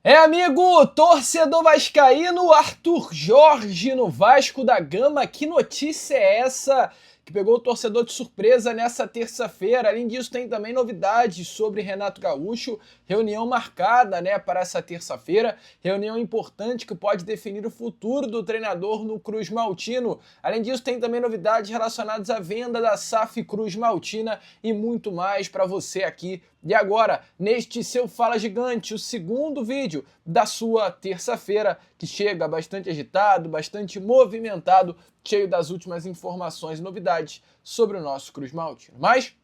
Amigo, torcedor vascaíno, Arthur Jorge no Vasco da Gama. Que notícia é essa que pegou o torcedor de surpresa nessa terça-feira? Além disso, tem também novidades sobre Renato Gaúcho, reunião marcada, para essa terça-feira, reunião importante que pode definir o futuro do treinador no Cruz Maltino. Além disso, tem também novidades relacionadas à venda da SAF Cruz Maltina e muito mais para você aqui. E agora, neste seu Fala Gigante, o segundo vídeo da sua terça-feira, que chega bastante agitado, bastante movimentado, cheio das últimas informações e novidades sobre o nosso Cruz Maltino. Mas,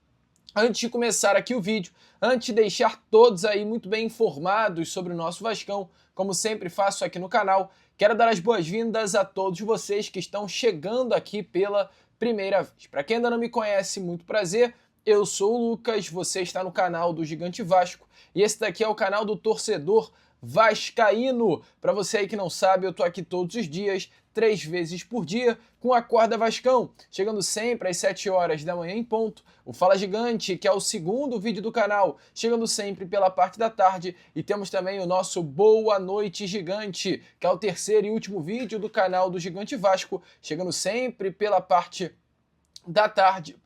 antes de começar aqui o vídeo, antes de deixar todos aí muito bem informados sobre o nosso Vascão, como sempre faço aqui no canal, quero dar as boas-vindas a todos vocês que estão chegando aqui pela primeira vez. Para quem ainda não me conhece, muito prazer. Eu sou o Lucas, você está no canal do Gigante Vasco e esse daqui é o canal do torcedor vascaíno. Para você aí que não sabe, eu tô aqui todos os dias, 3 vezes por dia, com a Acorda Vascão, chegando sempre às 7 horas da manhã em ponto. O Fala Gigante, que é o segundo vídeo do canal, chegando sempre pela parte da tarde. E temos também o nosso Boa Noite Gigante, que é o terceiro e último vídeo do canal do Gigante Vasco, chegando sempre pela parte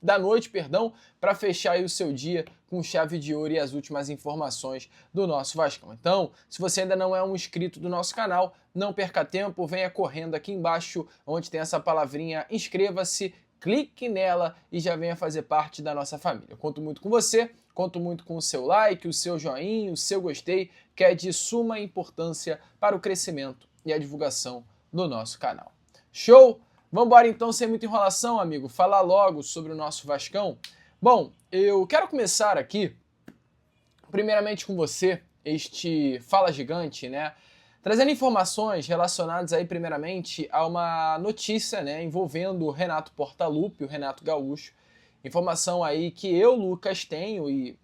da noite, para fechar aí o seu dia com chave de ouro e as últimas informações do nosso Vascão. Então, se você ainda não é um inscrito do nosso canal, não perca tempo, venha correndo aqui embaixo, onde tem essa palavrinha inscreva-se, clique nela e já venha fazer parte da nossa família. Eu conto muito com você, conto muito com o seu like, o seu joinha, o seu gostei, que é de suma importância para o crescimento e a divulgação do nosso canal. Show? Vamos embora então, sem muita enrolação, amigo, falar logo sobre o nosso Vascão. Bom, eu quero começar aqui, primeiramente com você, este Fala Gigante, trazendo informações relacionadas aí, primeiramente, a uma notícia, envolvendo o Renato Portaluppi, o Renato Gaúcho. Informação aí que eu, Lucas, tenho e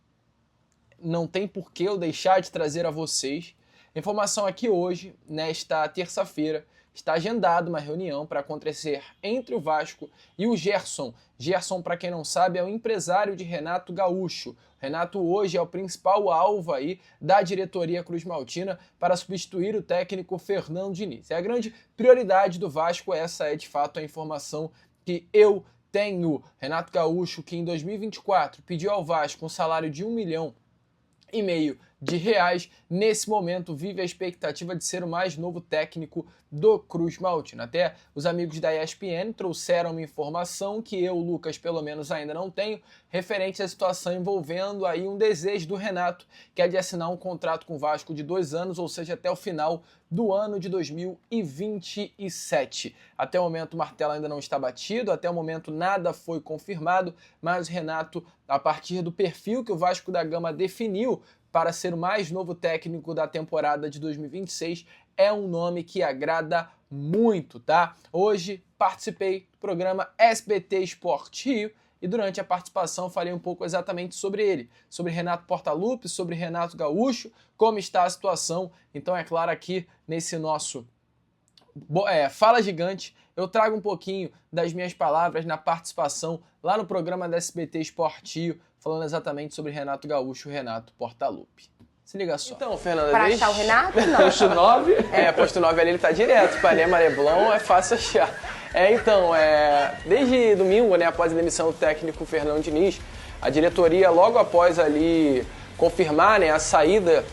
não tem por que eu deixar de trazer a vocês. Informação aqui hoje, nesta terça-feira, está agendada uma reunião para acontecer entre o Vasco e o Gerson. Gerson, para quem não sabe, é o empresário de Renato Gaúcho. Renato hoje é o principal alvo aí da diretoria Cruz Maltina para substituir o técnico Fernando Diniz. É a grande prioridade do Vasco, essa é de fato a informação que eu tenho. Renato Gaúcho, que em 2024 pediu ao Vasco um salário de R$1,5 milhão, nesse momento vive a expectativa de ser o mais novo técnico do Cruz Maltino. Até os amigos da ESPN trouxeram uma informação que eu, Lucas, pelo menos ainda não tenho, referente à situação envolvendo aí um desejo do Renato, que é de assinar um contrato com o Vasco de 2 anos, ou seja, até o final do ano de 2027. Até o momento o martelo ainda não está batido, até o momento nada foi confirmado, mas o Renato, a partir do perfil que o Vasco da Gama definiu para ser o mais novo técnico da temporada de 2026, é um nome que agrada muito, tá? Hoje participei do programa SBT Sport Rio e durante a participação falei um pouco exatamente sobre ele, sobre Renato Portaluppi, sobre Renato Gaúcho, como está a situação. Então é claro, aqui nesse nosso Fala Gigante, eu trago um pouquinho das minhas palavras na participação lá no programa da SBT Sport Rio, falando exatamente sobre Renato Gaúcho e Renato Portaluppi. Se liga só. Então, Fernanda, para achar o Renato? Não. Posto 9? Posto 9 ali ele tá direto. Ipanema, Leblon, é fácil achar. Desde domingo, após a demissão do técnico Fernando Diniz, a diretoria, logo após ali confirmar, a saída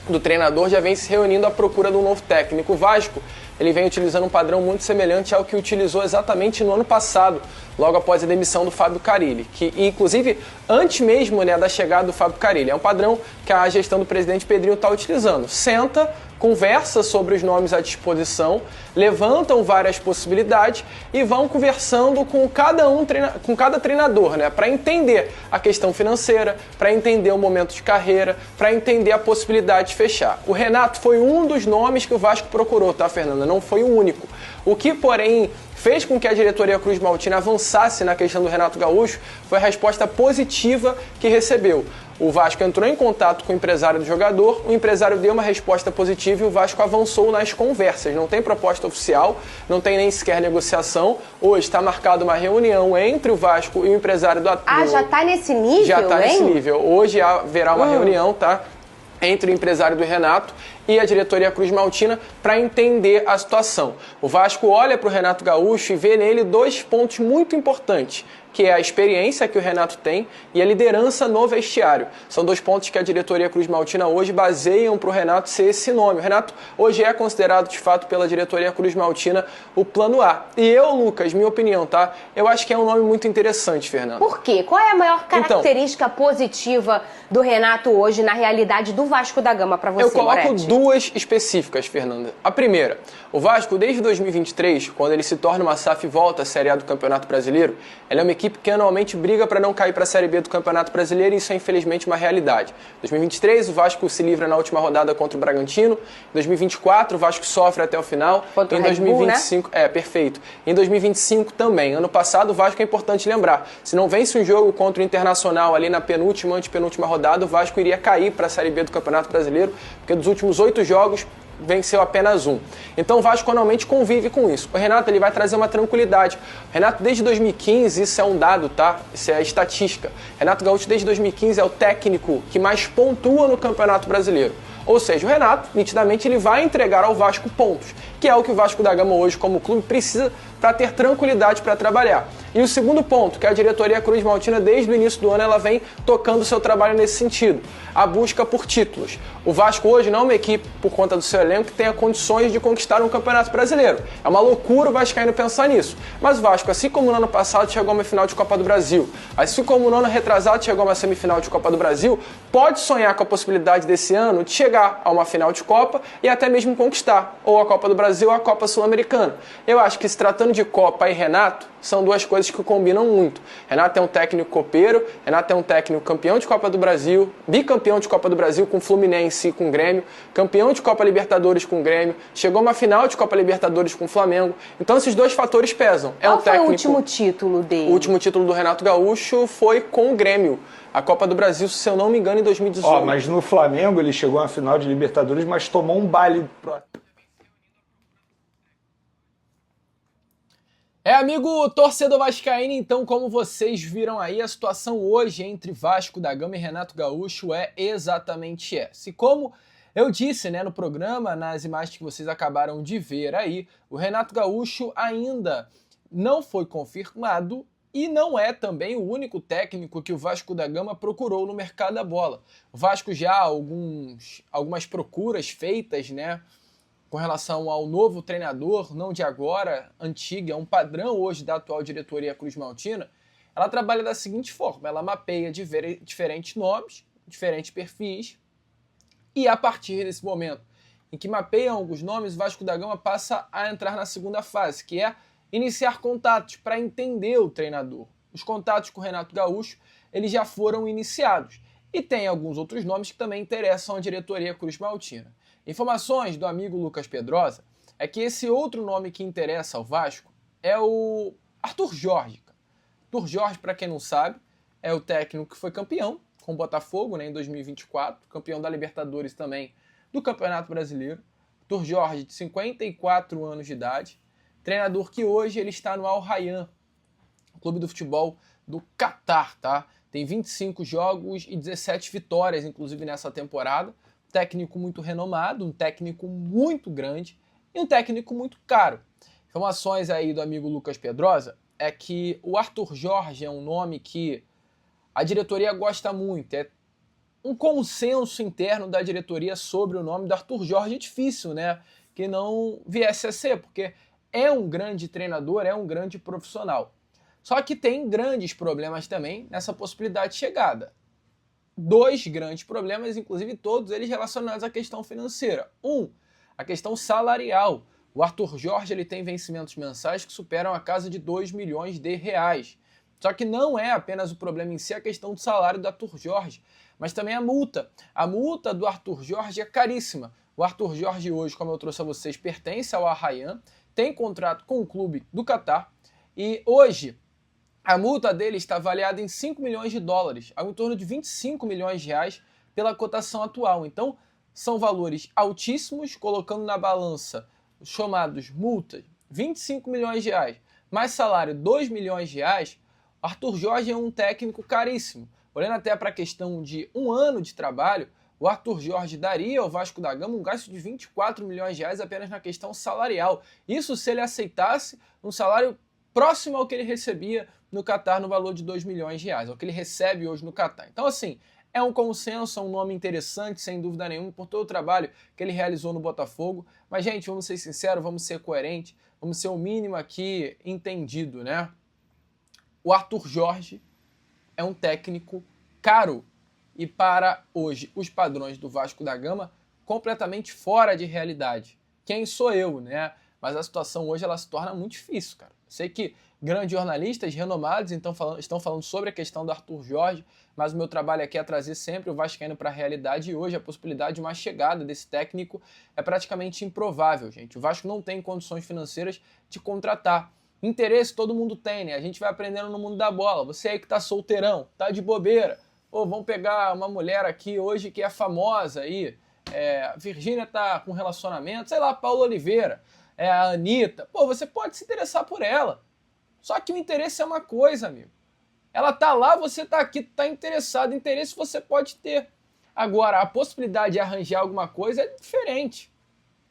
do treinador, já vem se reunindo à procura de um novo técnico. O Vasco, ele vem utilizando um padrão muito semelhante ao que utilizou exatamente no ano passado, logo após a demissão do Fábio Carille, que inclusive antes mesmo da chegada do Fábio Carille. É um padrão que a gestão do presidente Pedrinho está utilizando. Senta, conversa sobre os nomes à disposição, levantam várias possibilidades e vão conversando com cada treinador, para entender a questão financeira, para entender o momento de carreira, para entender a possibilidade de fechar. O Renato foi um dos nomes que o Vasco procurou, tá, Fernanda? Não foi o único. O que, porém, fez com que a diretoria Cruz Maltina avançasse na questão do Renato Gaúcho foi a resposta positiva que recebeu. O Vasco entrou em contato com o empresário do jogador, o empresário deu uma resposta positiva e o Vasco avançou nas conversas. Não tem proposta oficial, não tem nem sequer negociação. Hoje está marcada uma reunião entre o Vasco e o empresário do... já está nesse nível, Já está nesse nível. Hoje haverá uma reunião, tá? entre o empresário do Renato e a diretoria Cruz-Maltina para entender a situação. O Vasco olha para o Renato Gaúcho e vê nele 2 pontos muito importantes, que é a experiência que o Renato tem e a liderança no vestiário. São 2 pontos que a diretoria Cruz-Maltina hoje baseiam para o Renato ser esse nome. O Renato hoje é considerado, de fato, pela diretoria Cruz-Maltina o plano A. E eu, Lucas, minha opinião, tá? Eu acho que é um nome muito interessante, Fernando. Por quê? Qual é a maior característica positiva do Renato hoje na realidade do Vasco da Gama para você, Eu coloco Moretti? 2 específicas, Fernanda. A primeira, o Vasco, desde 2023, quando ele se torna uma SAF e volta à Série A do Campeonato Brasileiro, ele é uma equipe que anualmente briga para não cair para a Série B do Campeonato Brasileiro e isso é infelizmente uma realidade. Em 2023, o Vasco se livra na última rodada contra o Bragantino. Em 2024, o Vasco sofre até o final. Contra em o Red Bull, 2025, né? Perfeito. Em 2025 também. Ano passado, o Vasco é importante lembrar. Se não vence um jogo contra o Internacional ali na penúltima, antepenúltima rodada, o Vasco iria cair para a Série B do Campeonato Brasileiro, porque dos últimos 8 jogos, venceu apenas 1. Então o Vasco anualmente convive com isso. O Renato ele vai trazer uma tranquilidade. O Renato desde 2015, isso é um dado, tá? Isso é estatística. Renato Gaúcho desde 2015 é o técnico que mais pontua no Campeonato Brasileiro. Ou seja, o Renato, nitidamente, ele vai entregar ao Vasco pontos, que é o que o Vasco da Gama hoje, como clube, precisa para ter tranquilidade para trabalhar. E o segundo ponto, que a diretoria Cruz-Maltina, desde o início do ano, ela vem tocando o seu trabalho nesse sentido, a busca por títulos. O Vasco hoje não é uma equipe, por conta do seu elenco, que tenha condições de conquistar um Campeonato Brasileiro. É uma loucura o vascaíno pensar nisso. Mas o Vasco, assim como no ano passado chegou a uma final de Copa do Brasil, assim como no ano retrasado chegou a uma semifinal de Copa do Brasil, pode sonhar com a possibilidade desse ano de chegar a uma final de Copa e até mesmo conquistar ou a Copa do Brasil ou a Copa Sul-Americana. Eu acho que se tratando de Copa e Renato, são 2 coisas que combinam muito. Renato é um técnico copeiro, Renato é um técnico campeão de Copa do Brasil, bicampeão de Copa do Brasil com Fluminense e com Grêmio, campeão de Copa Libertadores com Grêmio, chegou a uma final de Copa Libertadores com Flamengo. Então esses 2 fatores pesam. Qual foi o último título dele? O último título do Renato Gaúcho foi com o Grêmio. A Copa do Brasil, se eu não me engano, em 2018. Mas no Flamengo ele chegou à final de Libertadores, mas tomou um baile. Amigo torcedor vascaíno, então, como vocês viram aí, a situação hoje entre Vasco da Gama e Renato Gaúcho é exatamente essa. E como eu disse, né, no programa, nas imagens que vocês acabaram de ver aí, o Renato Gaúcho ainda não foi confirmado e não é também o único técnico que o Vasco da Gama procurou no mercado da bola. O Vasco já há algumas procuras feitas, né, com relação ao novo treinador, não de agora, antiga, é um padrão hoje da atual diretoria Cruz-Maltina. Ela trabalha da seguinte forma, ela mapeia diferentes nomes, diferentes perfis, e a partir desse momento em que mapeiam alguns nomes, o Vasco da Gama passa a entrar na segunda fase, que é iniciar contatos para entender o treinador. Os contatos com o Renato Gaúcho, eles já foram iniciados. E tem alguns outros nomes que também interessam a diretoria Cruz-Maltina. Informações do amigo Lucas Pedrosa é que esse outro nome que interessa ao Vasco é o Arthur Jorge. Arthur Jorge, para quem não sabe, é o técnico que foi campeão com o Botafogo, né, em 2024, campeão da Libertadores também do Campeonato Brasileiro. Arthur Jorge, de 54 anos de idade, treinador que hoje ele está no Al Rayyan, clube do futebol do Catar, tá? Tem 25 jogos e 17 vitórias, inclusive, nessa temporada. Técnico muito renomado, um técnico muito grande e um técnico muito caro. Informações aí do amigo Lucas Pedrosa é que o Arthur Jorge é um nome que a diretoria gosta muito. É um consenso interno da diretoria sobre o nome do Arthur Jorge. É difícil, né, que não viesse a ser, porque é um grande treinador, é um grande profissional. Só que tem grandes problemas também nessa possibilidade de chegada. 2 grandes problemas, inclusive todos eles relacionados à questão financeira. A questão salarial. O Arthur Jorge ele tem vencimentos mensais que superam a casa de 2 milhões de reais. Só que não é apenas o problema em si a questão do salário do Arthur Jorge, mas também a multa. A multa do Arthur Jorge é caríssima. O Arthur Jorge hoje, como eu trouxe a vocês, pertence ao Al Rayyan, tem contrato com o clube do Catar e hoje a multa dele está avaliada em 5 milhões de dólares, ao em torno de 25 milhões de reais pela cotação atual. Então, são valores altíssimos, colocando na balança os chamados multas, 25 milhões de reais, mais salário 2 milhões de reais, Arthur Jorge é um técnico caríssimo. Olhando até para a questão de 1 ano de trabalho, o Arthur Jorge daria ao Vasco da Gama um gasto de 24 milhões de reais apenas na questão salarial. Isso se ele aceitasse um salário próximo ao que ele recebia no Catar no valor de 2 milhões de reais, ao que ele recebe hoje no Catar. Então, assim, é um consenso, é um nome interessante, sem dúvida nenhuma, por todo o trabalho que ele realizou no Botafogo. Mas, gente, vamos ser sinceros, vamos ser coerentes, vamos ser o mínimo aqui entendido, né? O Arthur Jorge é um técnico caro e, para hoje, os padrões do Vasco da Gama, completamente fora de realidade. Quem sou eu, né? Mas a situação hoje ela se torna muito difícil, cara. Sei que grandes jornalistas renomados estão falando sobre a questão do Arthur Jorge, mas o meu trabalho aqui é trazer sempre o vascaíno para a realidade e hoje a possibilidade de uma chegada desse técnico é praticamente improvável, gente. O Vasco não tem condições financeiras de contratar. Interesse todo mundo tem, né? A gente vai aprendendo no mundo da bola. Você aí que tá solteirão, tá de bobeira, ou vamos pegar uma mulher aqui hoje que é famosa aí, a Virgínia tá com relacionamento, sei lá, Paula Oliveira, a Anitta, pô, você pode se interessar por ela. Só que o interesse é uma coisa, amigo. Ela tá lá, você tá aqui, tá interessado. Interesse você pode ter. Agora, a possibilidade de arranjar alguma coisa é diferente.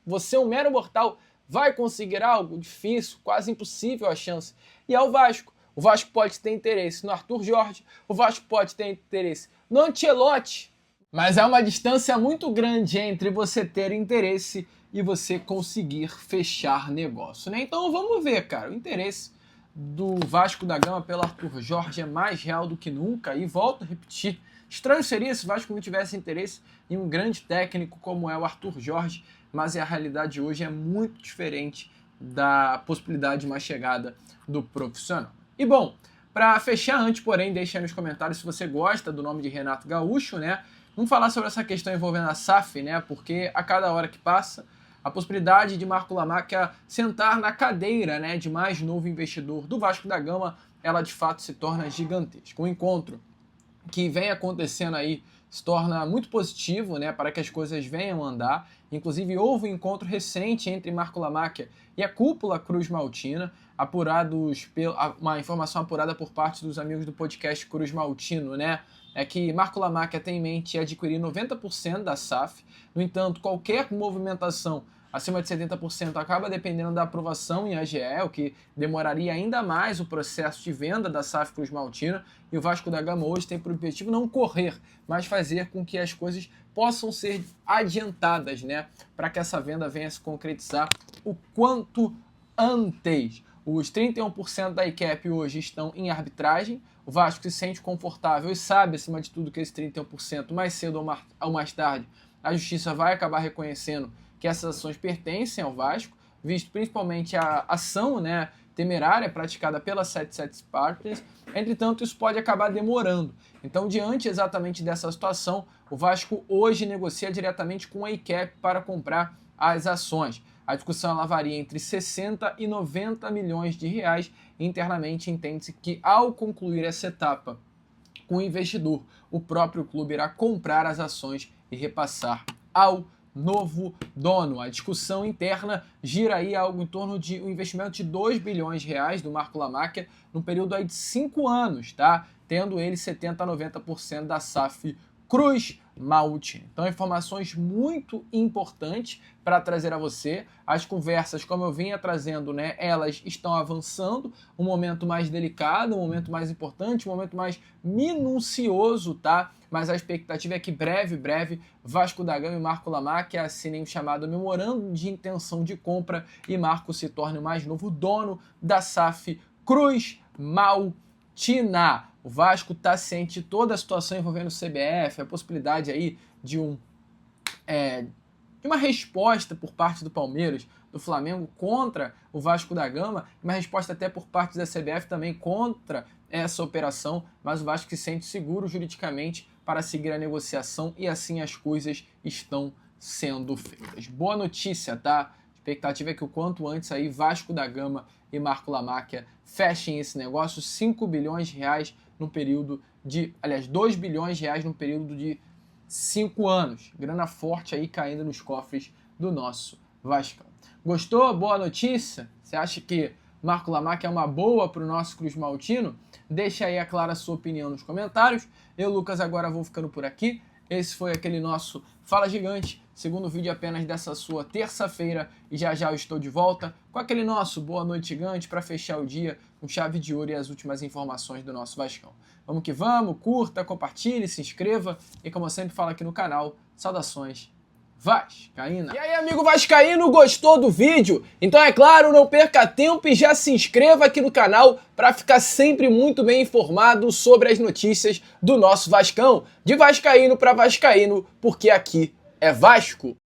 Você, um mero mortal, vai conseguir algo? Difícil, quase impossível a chance. E é o Vasco. O Vasco pode ter interesse no Arthur Jorge, o Vasco pode ter interesse no Ancelotti. Mas há uma distância muito grande entre você ter interesse e você conseguir fechar negócio, né? Então vamos ver, cara. O interesse do Vasco da Gama pelo Arthur Jorge é mais real do que nunca. E volto a repetir, estranho seria se o Vasco não tivesse interesse em um grande técnico como é o Arthur Jorge, mas a realidade hoje é muito diferente da possibilidade de uma chegada do profissional. E bom, para fechar antes, porém, deixe aí nos comentários se você gosta do nome de Renato Gaúcho, né? Vamos falar sobre essa questão envolvendo a SAF, né? Porque a cada hora que passa, a possibilidade de Marco Lamacchia sentar na cadeira, né, de mais novo investidor do Vasco da Gama, ela de fato se torna gigantesca. O encontro que vem acontecendo aí se torna muito positivo, né, para que as coisas venham a andar. Inclusive, houve um encontro recente entre Marco Lamacchia e a cúpula Cruz Maltina, uma informação apurada por parte dos amigos do podcast Cruz Maltino, né, é que Marco Lamacchia tem em mente adquirir 90% da SAF. No entanto, qualquer movimentação acima de 70% acaba dependendo da aprovação em AGE, o que demoraria ainda mais o processo de venda da SAF Cruz Maltina. E o Vasco da Gama hoje tem por objetivo não correr, mas fazer com que as coisas possam ser adiantadas, né, para que essa venda venha a se concretizar o quanto antes. Os 31% da ICAP hoje estão em arbitragem. O Vasco se sente confortável e sabe, acima de tudo, que esse 31%, mais cedo ou mais tarde, a Justiça vai acabar reconhecendo que essas ações pertencem ao Vasco, visto principalmente a ação, né, temerária praticada pela 77 Partners. Entretanto, isso pode acabar demorando. Então, diante exatamente dessa situação, o Vasco hoje negocia diretamente com a ICAP para comprar as ações. A discussão ela varia entre 60 e 90 milhões de reais. Internamente, entende-se que, ao concluir essa etapa com o investidor, o próprio clube irá comprar as ações e repassar ao novo dono. A discussão interna gira aí algo em torno de um investimento de 2 bilhões de reais do Marco Lamacchia num período aí de 5 anos, tá? Tendo ele 70 a 90% da SAF Cruz Maltina. Então, informações muito importantes para trazer a você. As conversas, como eu vinha trazendo, né, elas estão avançando. Um momento mais delicado, um momento mais importante, um momento mais minucioso, tá? Mas a expectativa é que breve, Vasco da Gama e Marco Lamacchia assinem o chamado memorando de intenção de compra e Marco se torne o mais novo dono da SAF Cruz Maltina. O Vasco está ciente de toda a situação envolvendo o CBF, a possibilidade aí de uma resposta por parte do Palmeiras, do Flamengo contra o Vasco da Gama, uma resposta até por parte da CBF também contra essa operação, mas o Vasco se sente seguro juridicamente para seguir a negociação e assim as coisas estão sendo feitas. Boa notícia, tá? A expectativa é que o quanto antes aí Vasco da Gama e Marco Lamacchia fechem esse negócio, 5 bilhões de reais no período de, 2 bilhões de reais no período de 5 anos. Grana forte aí caindo nos cofres do nosso Vascão. Gostou? Boa notícia? Você acha que Marco Lamacchia é uma boa para o nosso Cruz Maltino? Deixa aí, é claro, a sua opinião nos comentários. Eu, Lucas, agora vou ficando por aqui. Esse foi aquele nosso Fala Gigante, segundo vídeo apenas dessa sua terça-feira, e já já eu estou de volta com aquele nosso Boa Noite Gigante para fechar o dia com chave de ouro e as últimas informações do nosso Vascão. Vamos que vamos, curta, compartilhe, se inscreva e, como eu sempre falo aqui no canal, saudações vascaína. E aí, amigo vascaíno, gostou do vídeo? Então, é claro, não perca tempo e já se inscreva aqui no canal para ficar sempre muito bem informado sobre as notícias do nosso Vascão. De vascaíno para vascaíno, porque aqui é Vasco.